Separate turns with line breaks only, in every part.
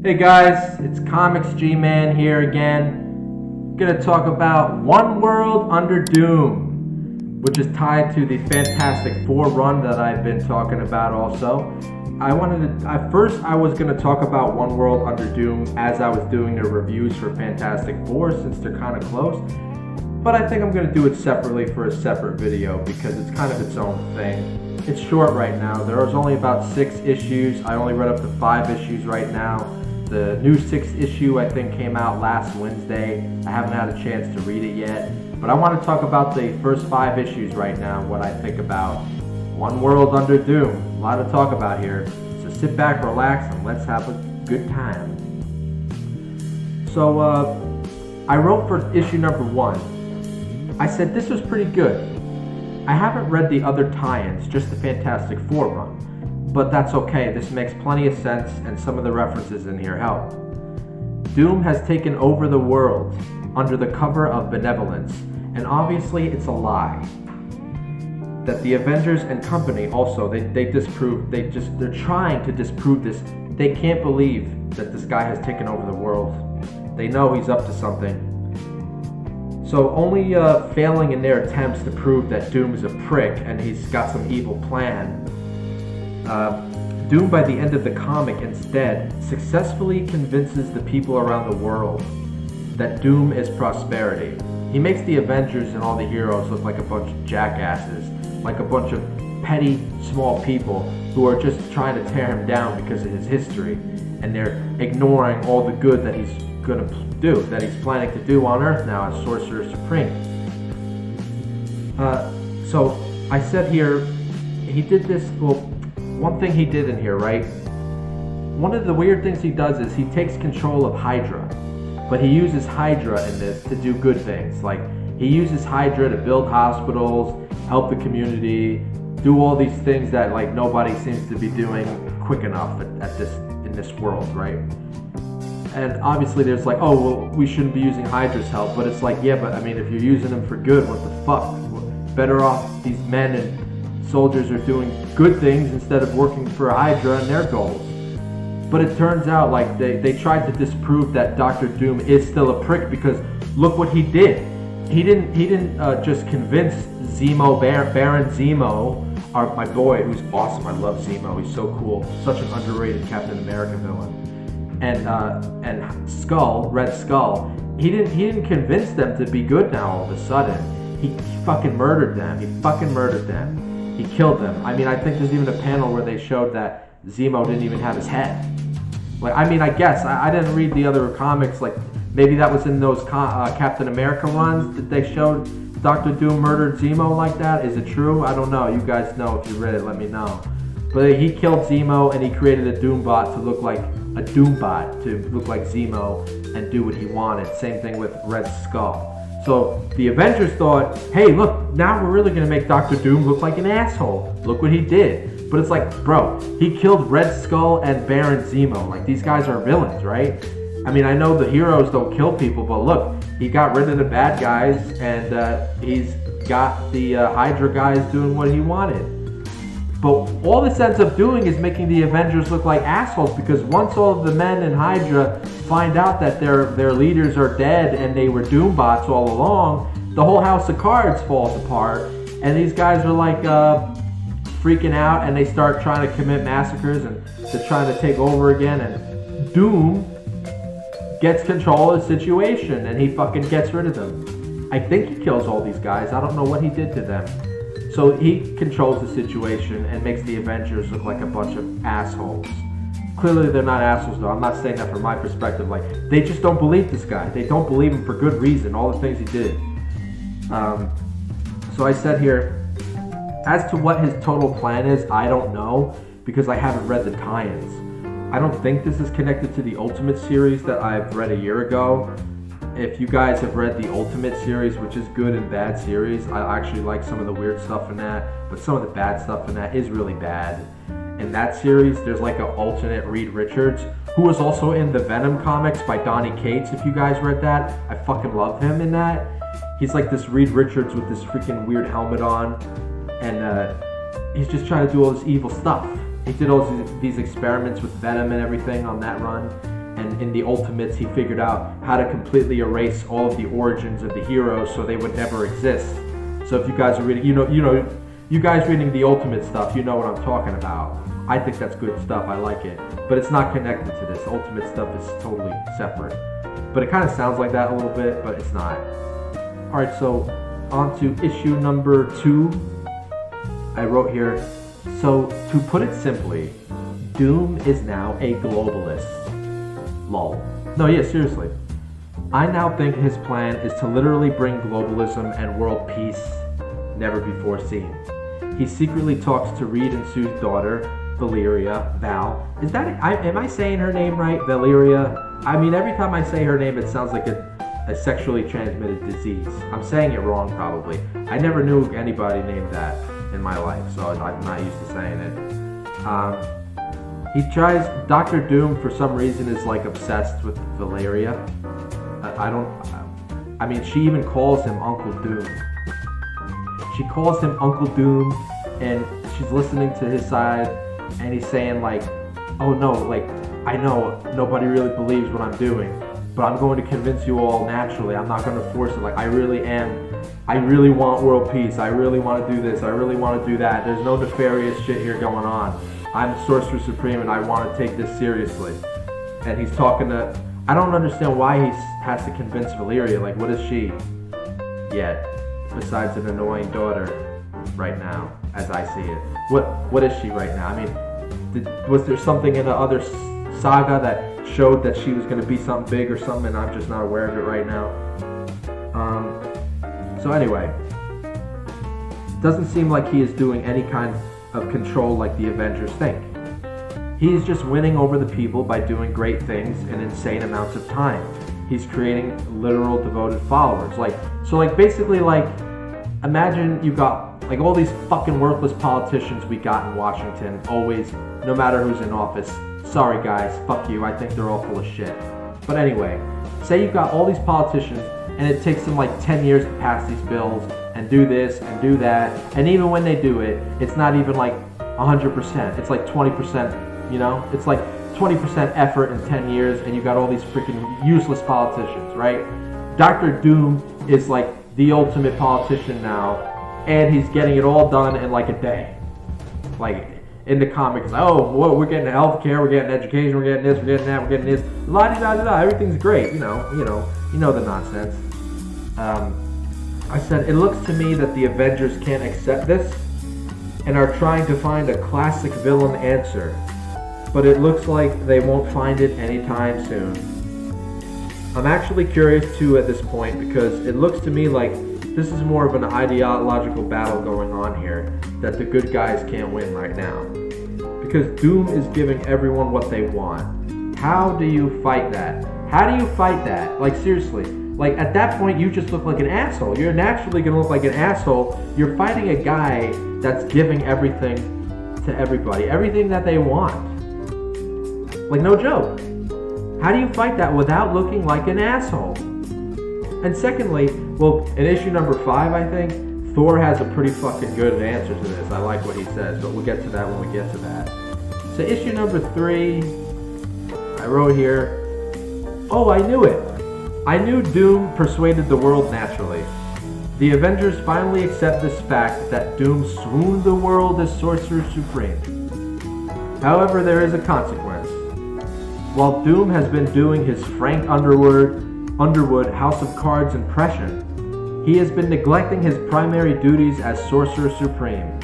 Hey guys, it's Comics G-Man here again. Gonna talk about One World Under Doom, which is tied to the Fantastic Four run that I've been talking about also. At first I was gonna talk about One World Under Doom as I was doing the reviews for Fantastic Four since they're kind of close. But I think I'm gonna do it separately for a separate video because it's kind of its own thing. It's short right now. There's only about 6 issues. I only read up to 5 issues right now. The new 6th issue, I think, came out last Wednesday. I haven't had a chance to read it yet. But I want to talk about the first 5 issues right now, what I think about One World Under Doom. A lot to talk about here. So sit back, relax, and let's have a good time. So, I wrote for issue number 1. I said this was pretty good. I haven't read the other tie-ins, just the Fantastic Four run. But that's okay, this makes plenty of sense and some of the references in here help. Doom has taken over the world under the cover of benevolence, and obviously it's a lie. That the Avengers and company also, they're trying to disprove this. They can't believe that this guy has taken over the world. They know he's up to something. So only failing in their attempts to prove that Doom is a prick and he's got some evil plan, Doom, by the end of the comic, instead successfully convinces the people around the world that Doom is prosperity. He makes the Avengers and all the heroes look like a bunch of jackasses, like a bunch of petty, small people who are just trying to tear him down because of his history, and they're ignoring all the good that he's gonna do, that he's planning to do on Earth now as Sorcerer Supreme. So I said here, he did this. Well, one thing he did in here, right? One of the weird things he does is he takes control of Hydra, but he uses Hydra in this to do good things. Like, he uses Hydra to build hospitals, help the community, do all these things that like nobody seems to be doing quick enough in this world, right? And obviously there's like, oh, well, we shouldn't be using Hydra's help, but it's like, yeah, but I mean, if you're using them for good, what the fuck? Better off these men and soldiers are doing good things instead of working for Hydra and their goals. But it turns out like they tried to disprove that Dr. Doom is still a prick because look what he did. He didn't just convince Zemo, Baron Zemo, my boy, who's awesome. I love Zemo. He's so cool. Such an underrated Captain America villain. And Skull, Red Skull. He didn't convince them to be good now all of a sudden. He fucking murdered them. He killed them. I mean, I think there's even a panel where they showed that Zemo didn't even have his head. Like, I mean, I guess I didn't read the other comics. Like, maybe that was in those Captain America runs that they showed Dr. Doom murdered Zemo like that. Is it true? I don't know. You guys know if you read it. Let me know. But he killed Zemo and he created a Doombot to look like Zemo and do what he wanted. Same thing with Red Skull. So the Avengers thought, hey, look, now we're really going to make Dr. Doom look like an asshole. Look what he did. But it's like, bro, he killed Red Skull and Baron Zemo. Like, these guys are villains, right? I mean, I know the heroes don't kill people, but look, he got rid of the bad guys and he's got the Hydra guys doing what he wanted. But all this ends up doing is making the Avengers look like assholes because once all of the men in Hydra find out that their leaders are dead and they were Doombots all along, the whole house of cards falls apart and these guys are like freaking out and they start trying to commit massacres and they're trying to take over again, and Doom gets control of the situation and he fucking gets rid of them. I think he kills all these guys. I don't know what he did to them. So he controls the situation and makes the Avengers look like a bunch of assholes. Clearly they're not assholes though. I'm not saying that from my perspective. Like, they just don't believe this guy. They don't believe him for good reason. All the things he did. So I said here, as to what his total plan is, I don't know because I haven't read the tie-ins. I don't think this is connected to the Ultimate series that I've read a year ago. If you guys have read the Ultimate series, which is good and bad series, I actually like some of the weird stuff in that, but some of the bad stuff in that is really bad. In that series, there's like an alternate Reed Richards, who was also in the Venom comics by Donny Cates, if you guys read that. I fucking love him in that. He's like this Reed Richards with this freaking weird helmet on, and he's just trying to do all this evil stuff. He did all these experiments with Venom and everything on that run. and in the Ultimates he figured out how to completely erase all of the origins of the heroes so they would never exist. So if you guys are reading, you guys reading the Ultimate stuff, you know what I'm talking about. I think that's good stuff, I like it. But it's not connected to this. Ultimate stuff is totally separate. But it kind of sounds like that a little bit, but it's not. Alright, so on to issue number 2. I wrote here, so to put it simply, Doom is now a globalist. Lol. No, yeah, seriously. I now think his plan is to literally bring globalism and world peace never before seen. He secretly talks to Reed and Sue's daughter, Valeria, Val. Am I saying her name right? Valeria? I mean, every time I say her name, it sounds like a sexually transmitted disease. I'm saying it wrong, probably. I never knew anybody named that in my life, so I'm not used to saying it. He tries, Dr. Doom, for some reason, is like obsessed with Valeria. I mean, she even calls him Uncle Doom. She calls him Uncle Doom, and she's listening to his side, and he's saying like, oh no, like, I know nobody really believes what I'm doing, but I'm going to convince you all naturally. I'm not going to force it. Like, I really want world peace. I really want to do this. I really want to do that. There's no nefarious shit here going on. I'm Sorcerer Supreme and I want to take this seriously. And he's talking to, I don't understand why he has to convince Valeria. Like, what is she yet? Besides an annoying daughter right now, as I see it. What is she right now? I mean, was there something in the other saga that showed that she was going to be something big or something and I'm just not aware of it right now? So anyway, it doesn't seem like he is doing any kind of control like the Avengers think. He is just winning over the people by doing great things in insane amounts of time. He's creating literal devoted followers. Basically, imagine you got like all these fucking worthless politicians we got in Washington, always, no matter who's in office. Sorry guys, fuck you, I think they're all full of shit. But anyway, say you've got all these politicians and it takes them like 10 years to pass these bills and do this and do that, and even when they do it, it's not even like 100%, it's like 20%, you know? It's like 20% effort in 10 years and you got all these freaking useless politicians, right? Dr. Doom is like the ultimate politician now, and he's getting it all done in like a day. Like in the comics, oh, well, we're getting healthcare, we're getting education, we're getting this, we're getting that, we're getting this, la-di-da-da-da, everything's great, you know the nonsense. I said, it looks to me that the Avengers can't accept this and are trying to find a classic villain answer, but it looks like they won't find it anytime soon. I'm actually curious too at this point, because it looks to me like this is more of an ideological battle going on here, that the good guys can't win right now. Because Doom is giving everyone what they want. How do you fight that? How do you fight that? Like, seriously. Like, at that point, you just look like an asshole. You're naturally going to look like an asshole. You're fighting a guy that's giving everything to everybody. Everything that they want. Like, no joke. How do you fight that without looking like an asshole? And secondly, well, in issue number 5, I think, Thor has a pretty fucking good answer to this. I like what he says, but we'll get to that when we get to that. So issue number 3, I wrote here, oh, I knew it. I knew Doom persuaded the world naturally. The Avengers finally accept this fact that Doom swooned the world as Sorcerer Supreme. However, there is a consequence. While Doom has been doing his Frank Underwood House of Cards impression, he has been neglecting his primary duties as Sorcerer Supreme.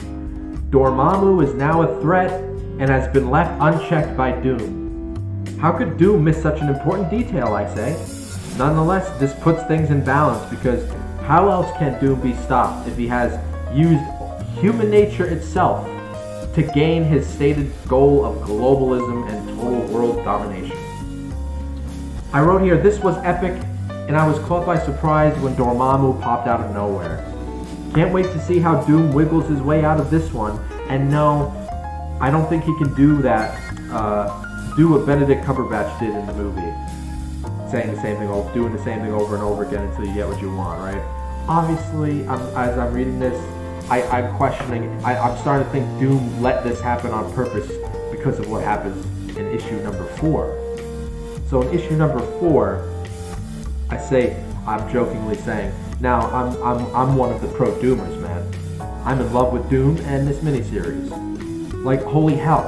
Dormammu is now a threat and has been left unchecked by Doom. How could Doom miss such an important detail, I say? Nonetheless, this puts things in balance, because how else can Doom be stopped if he has used human nature itself to gain his stated goal of globalism and total world domination? I wrote here, this was epic, and I was caught by surprise when Dormammu popped out of nowhere. Can't wait to see how Doom wiggles his way out of this one, and no, I don't think he can do that, do what Benedict Cumberbatch did in the movie. Saying the same thing, doing the same thing over and over again until you get what you want, right? Obviously, as I'm reading this, I'm questioning, I'm starting to think Doom let this happen on purpose because of what happens in issue number 4. So So in issue number 4, I say, I'm jokingly saying, now I'm one of the pro-Doomers, man. I'm in love with Doom and this miniseries. Like, holy hell,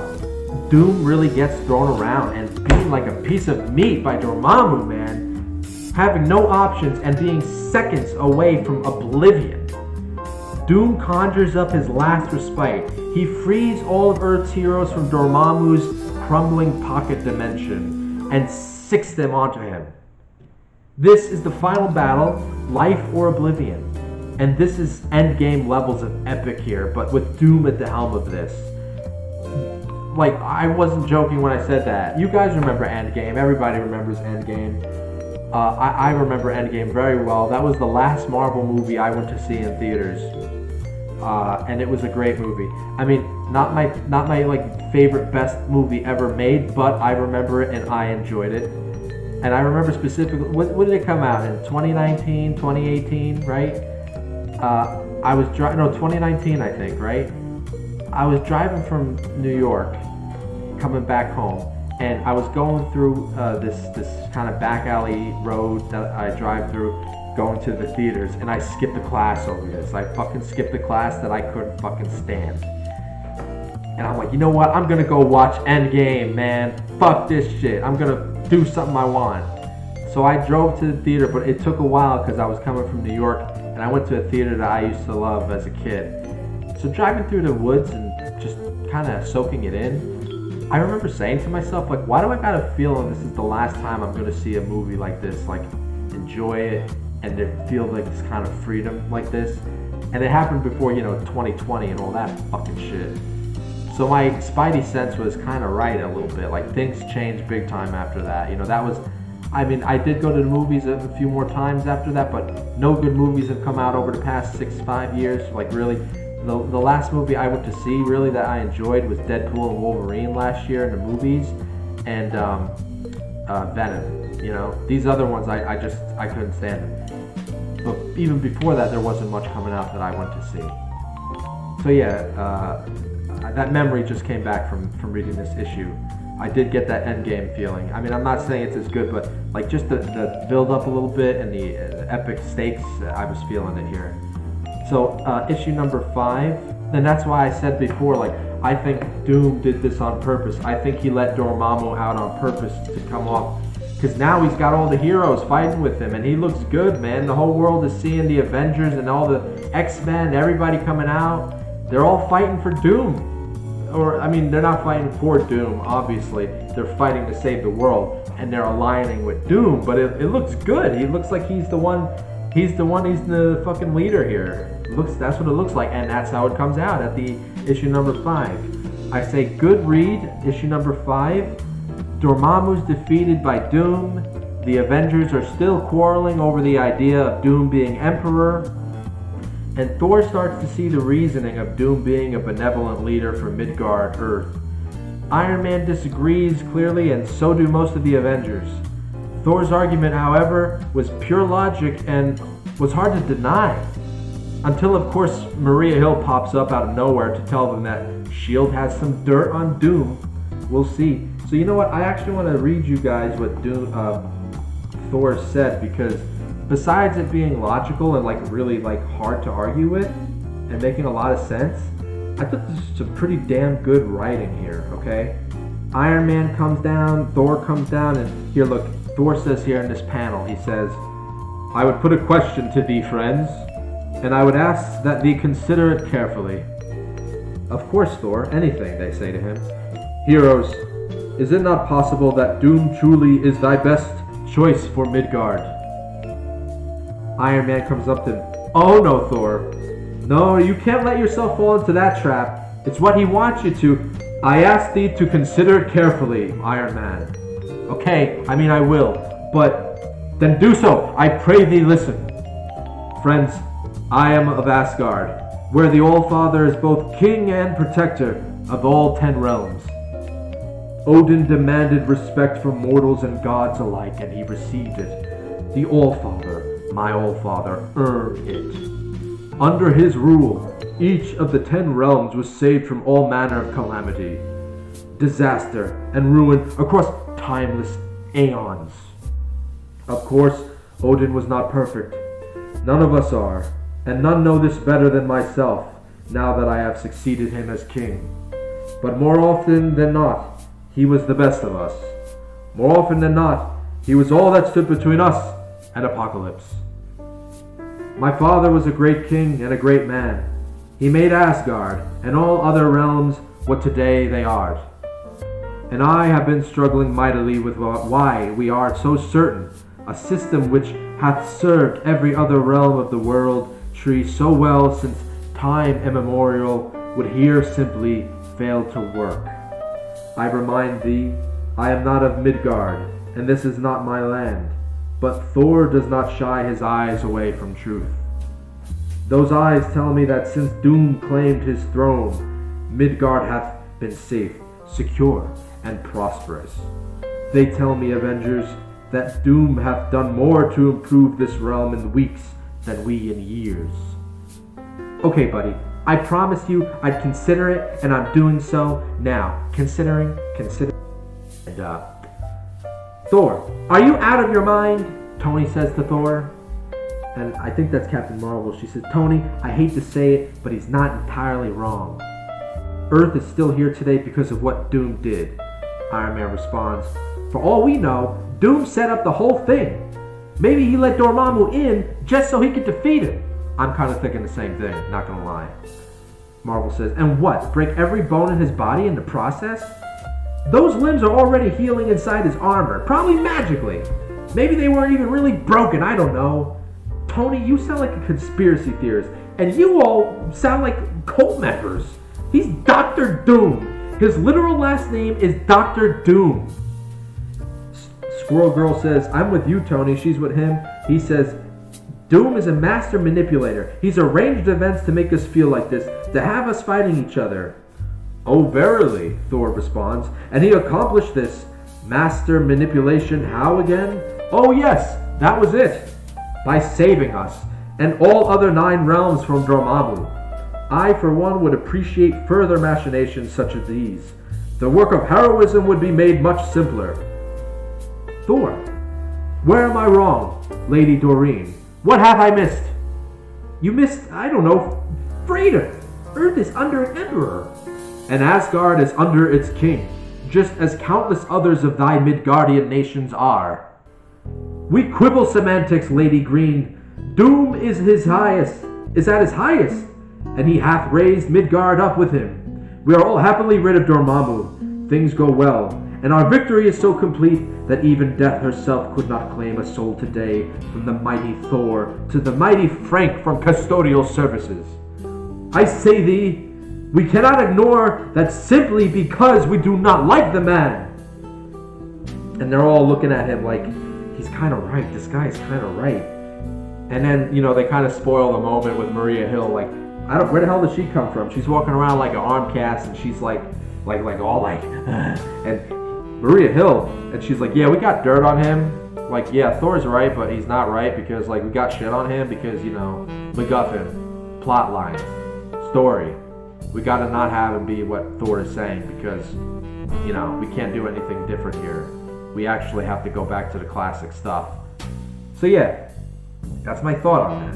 Doom really gets thrown around and being like a piece of meat by Dormammu, man. Having no options and being seconds away from oblivion. Doom conjures up his last respite. He frees all of Earth's heroes from Dormammu's crumbling pocket dimension and sicks them onto him. This is the final battle, life or oblivion. And this is endgame levels of epic here, but with Doom at the helm of this. Like, I wasn't joking when I said that. You guys remember Endgame. Everybody remembers Endgame. I remember Endgame very well. That was the last Marvel movie I went to see in theaters. And it was a great movie. I mean, not my like favorite best movie ever made, but I remember it and I enjoyed it. And I remember specifically, when did it come out? In 2019, 2018, right? 2019, I think, right? I was driving from New York, coming back home, and I was going through this kind of back alley road that I drive through, going to the theaters, and I skipped a class over this. I fucking skipped a class that I couldn't fucking stand. And I'm like, you know what? I'm gonna go watch Endgame, man. Fuck this shit. I'm gonna do something I want. So I drove to the theater, but it took a while because I was coming from New York, and I went to a theater that I used to love as a kid. So driving through the woods and just kind of soaking it in, I remember saying to myself, like, why do I got a feeling this is the last time I'm gonna see a movie like this, like, enjoy it, and feel like this kind of freedom like this. And it happened before, 2020 and all that fucking shit. So my spidey sense was kind of right a little bit. Like, things changed big time after that. That was, I mean, I did go to the movies a few more times after that, but no good movies have come out over the past 5 years. Like, really, the last movie I went to see really that I enjoyed was Deadpool and Wolverine last year in the movies, and Venom. These other ones I couldn't stand them. But even before that, there wasn't much coming out that I went to see. So yeah, that memory just came back from reading this issue. I did get that Endgame feeling. I mean, I'm not saying it's as good, but like just the build up a little bit and the epic stakes, I was feeling it here. So issue number 5, and that's why I said before, like, I think Doom did this on purpose. I think he let Dormammu out on purpose to come off, because now he's got all the heroes fighting with him, and he looks good, man. The whole world is seeing the Avengers and all the X-Men, everybody coming out. They're all fighting for Doom. Or, I mean, they're not fighting for Doom, obviously. They're fighting to save the world, and they're aligning with Doom, but it looks good. He looks like he's the fucking leader here. That's what it looks like, and that's how it comes out at the issue number 5. I say good read, issue number 5. Dormammu's defeated by Doom. The Avengers are still quarreling over the idea of Doom being Emperor. And Thor starts to see the reasoning of Doom being a benevolent leader for Midgard, Earth. Iron Man disagrees clearly, and so do most of the Avengers. Thor's argument, however, was pure logic and was hard to deny. Until, of course, Maria Hill pops up out of nowhere to tell them that S.H.I.E.L.D. has some dirt on Doom. We'll see. So you know what? I actually want to read you guys what Thor said, because besides it being logical and like really like hard to argue with and making a lot of sense, I thought this was some pretty damn good writing here, okay? Iron Man comes down, Thor comes down, and here look, Thor says here in this panel, he says, I would put a question to thee, friends, and I would ask that thee consider it carefully. Of course, Thor, anything, they say to him. Heroes, is it not possible that Doom truly is thy best choice for Midgard? Iron Man comes up to him. Oh no, Thor. No, you can't let yourself fall into that trap. It's what he wants you to. I ask thee to consider it carefully, Iron Man. Okay, I mean I will, but then do so. I pray thee listen. Friends, I am of Asgard, where the All-Father is both king and protector of all 10 realms. Odin demanded respect from mortals and gods alike, and he received it. The All-Father, my All-Father, earned it. Under his rule, each of the 10 realms was saved from all manner of calamity, disaster, and ruin across timeless aeons. Of course, Odin was not perfect. None of us are, and none know this better than myself, now that I have succeeded him as king. But more often than not, he was the best of us. More often than not, he was all that stood between us and apocalypse. My father was a great king and a great man. He made Asgard and all other realms what today they are. And I have been struggling mightily with why we are so certain a system which hath served every other realm of the world tree so well since time immemorial would here simply fail to work. I remind thee, I am not of Midgard, and this is not my land, but Thor does not shy his eyes away from truth. Those eyes tell me that since Doom claimed his throne, Midgard hath been safe, secure, and prosperous. They tell me, Avengers, that Doom hath done more to improve this realm in weeks than we in years. Okay, buddy, I promised you I'd consider it, and I'm doing so now. Considering. And, Thor, are you out of your mind? Tony says to Thor. And I think that's Captain Marvel. She says, Tony, I hate to say it, but he's not entirely wrong. Earth is still here today because of what Doom did. Iron Man responds, for all we know, Doom set up the whole thing. Maybe he let Dormammu in just so he could defeat him. I'm kind of thinking the same thing, not gonna lie. Marvel says, and what, break every bone in his body in the process? Those limbs are already healing inside his armor, probably magically. Maybe they weren't even really broken, I don't know. Tony, you sound like a conspiracy theorist, and you all sound like cult members. He's Dr. Doom. His literal last name is Dr. Doom. Squirrel Girl says, I'm with you, Tony. She's with him. He says, Doom is a master manipulator. He's arranged events to make us feel like this, to have us fighting each other. Oh, verily, Thor responds, and he accomplished this. Master manipulation, how again? Oh yes, that was it. By saving us, and all other 9 realms from Dormammu. I, for one, would appreciate further machinations such as these. The work of heroism would be made much simpler. Thor, where am I wrong, Lady Doreen? What have I missed? You missed, I don't know, freedom. Earth is under an emperor, and Asgard is under its king, just as countless others of thy Midgardian nations are. We quibble semantics, Lady Green. Doom is at his highest, and he hath raised Midgard up with him. We are all happily rid of Dormammu. Things go well, and our victory is so complete that even death herself could not claim a soul today, from the mighty Thor to the mighty Frank from custodial services. I say thee, we cannot ignore that simply because we do not like the man. And they're all looking at him like, he's kind of right. This guy's kind of right. And then, they kind of spoil the moment with Maria Hill. Like, where the hell did she come from? She's walking around like an arm cast, and she's like, and Maria Hill, and she's like, yeah, we got dirt on him. Like, yeah, Thor's right, but he's not right because, we got shit on him because, MacGuffin, plot line, story. We got to not have him be what Thor is saying because, we can't do anything different here. We actually have to go back to the classic stuff. So yeah, that's my thought on that.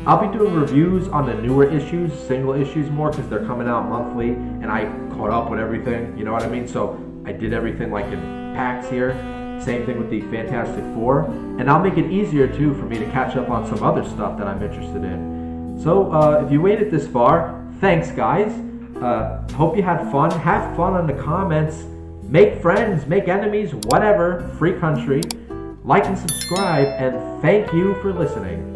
I'll be doing reviews on the newer issues, single issues more, because they're coming out monthly, and I caught up with everything, you know what I mean? So I did everything like in packs here. Same thing with the Fantastic Four. And I'll make it easier too for me to catch up on some other stuff that I'm interested in. So if you waited this far, thanks guys. Hope you had fun. Have fun in the comments. Make friends, make enemies, whatever. Free country. Like and subscribe, and thank you for listening.